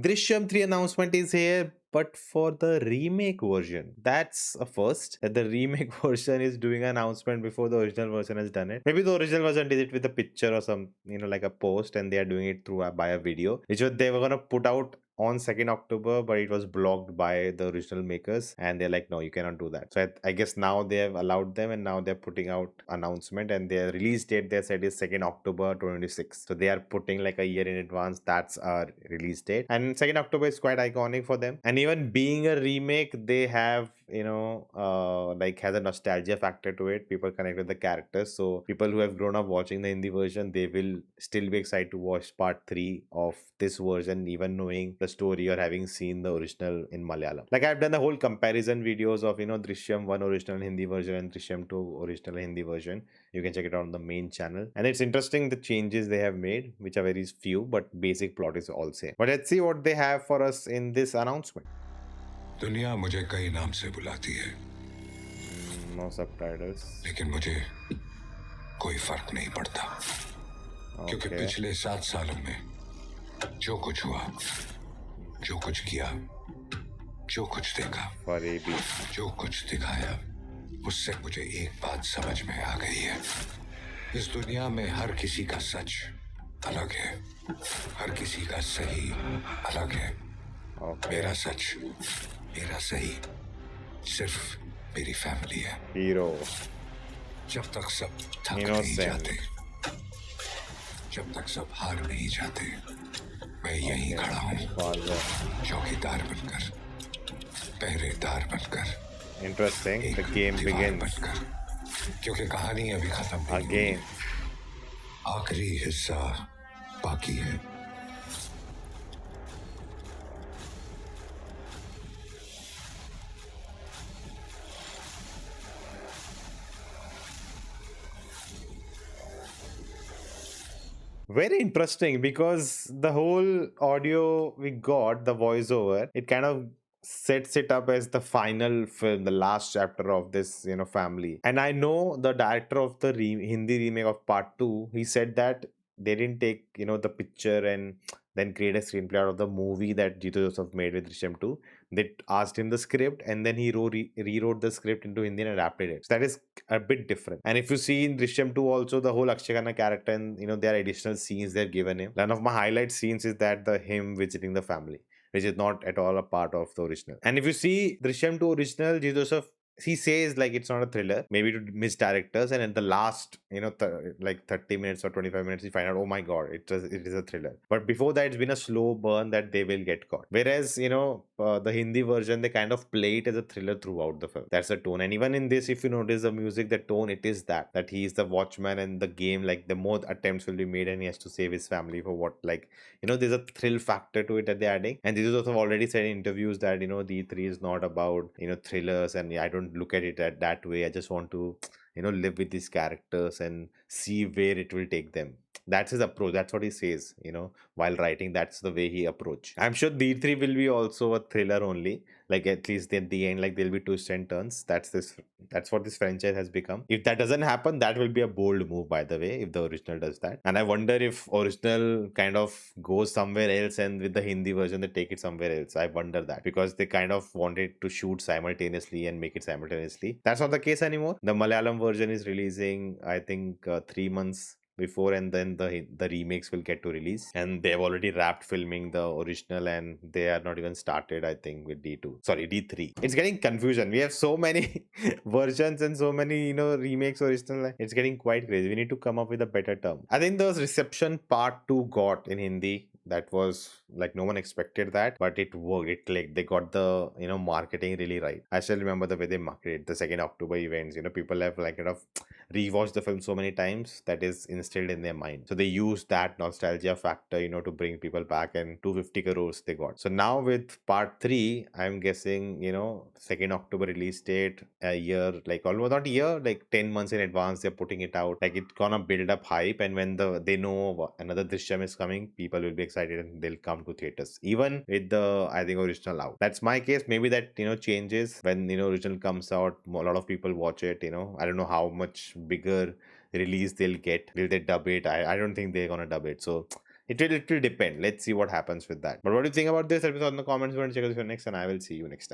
Drishyam 3 announcement is here, but for the remake version, that's a first. That the remake version is doing an announcement before the original version has done it. Maybe the original version did it with a picture or some, like a post, and they are doing it through by a video, which they were gonna put out on 2nd October, but it was blocked by the original makers, and they're like, no, you cannot do that. So I guess now they have allowed them, and now they're putting out announcement, and their release date they said is 2nd October 2026. So they are putting like a year in advance. That's our release date, and 2nd October is quite iconic for them. And even being a remake, they have like has a nostalgia factor to it. People connect with the characters, so people who have grown up watching the Hindi version, they will still be excited to watch part 3 of this version, even knowing the story or having seen the original in Malayalam. Like I've done the whole comparison videos of Drishyam 1 original Hindi version and Drishyam 2 original Hindi version. You can check it out on the main channel, and it's interesting the changes they have made, which are very few, but basic plot is all same. But let's see what they have for us in this announcement. दुनिया मुझे कई नाम से बुलाती है, No subtitles. लेकिन मुझे कोई फर्क नहीं पड़ता, क्योंकि Okay. पिछले 7 सालों में जो कुछ हुआ, जो कुछ किया, जो कुछ देखा, Furry B. जो कुछ दिखाया, उससे मुझे एक बात समझ में आ गई है। इस दुनिया में हर किसी का सच अलग है, हर किसी का सही अलग है। Okay. मेरा सच, मेरा सही सिर्फ मेरी फैमिली है। Hero. जब तक सब थक नहीं Innocent. जाते, जब तक सब हार नहीं जाते, मैं यहीं खड़ा हूँ, Father. चौकीदार बनकर, पहरेदार बनकर, Interesting. The एक game दीवार begins बनकर, क्योंकि कहानी अभी खत्म नहीं हुई। again. आखिरी हिस्सा बाकी है। Very interesting, because the whole audio we got, the voiceover, it kind of sets it up as the final film, the last chapter of this, family. And I know the director of the Hindi remake of part 2, he said that they didn't take, the picture and then create a screenplay out of the movie that Jito Joseph made with Drishyam 2. They asked him the script, and then he rewrote the script into Hindi and adapted it. So that is a bit different. And if you see in Drishyam 2 also, the whole Akshay Khanna character, and there are additional scenes they've given him. One of my highlight scenes is that the him visiting the family, which is not at all a part of the original. And if you see Drishyam 2 original, Joseph, he says like it's not a thriller, maybe to miss directors, and at the last, like 30 minutes or 25 minutes, you find out, oh my god, it is a thriller. But before that, it's been a slow burn that they will get caught. Whereas, the Hindi version, they kind of play it as a thriller throughout the film. That's the tone. And even in this, if you notice the music, the tone, it is that he is the watchman, and the game, like the more attempts will be made, and he has to save his family for what, like, there's a thrill factor to it that they're adding. And this is also already said in interviews that, the E3 is not about, thrillers, and I don't look at it that way. I just want to, live with these characters and see where it will take them. That's his approach. That's what he says, while writing. That's the way he approach. I'm sure D3 will be also a thriller only. Like at least at the end, like there'll be twists and turns. That's what this franchise has become. If that doesn't happen, that will be a bold move, by the way, if the original does that. And I wonder if original kind of goes somewhere else, and with the Hindi version they take it somewhere else. I wonder that, because they kind of wanted to shoot simultaneously and make it simultaneously. That's not the case anymore. The Malayalam version is releasing, I think, 3 months before, and then the remakes will get to release, and they've already wrapped filming the original, and they are not even started, I think, with D3. It's getting confusion. We have so many versions and so many remakes, original. It's getting quite crazy. We need to come up with a better term. I think the reception part 2 got in Hindi, that was like no one expected that, but it worked. It clicked. They got the marketing really right. I still remember the way they marketed the 2nd October events. People have like kind of rewatched the film so many times that is instilled in their mind. So they used that nostalgia factor, to bring people back, and 250 crores they got. So now with part 3, I'm guessing, 2nd October release date, a year, like almost not a year, like 10 months in advance, they're putting it out. Like it's gonna build up hype, and when they know another Drishyam is coming, people will be excited and they'll come to theaters, even with the, I think, original out. That's my case. Maybe that changes when original comes out. A lot of people watch it. I don't know how much bigger release they'll get. Will they dub it? I don't think they're gonna dub it. So It will depend. Let's see what happens with that. But what do you think about this? Let me know in the comments. Check out this one next, and I will see you next time.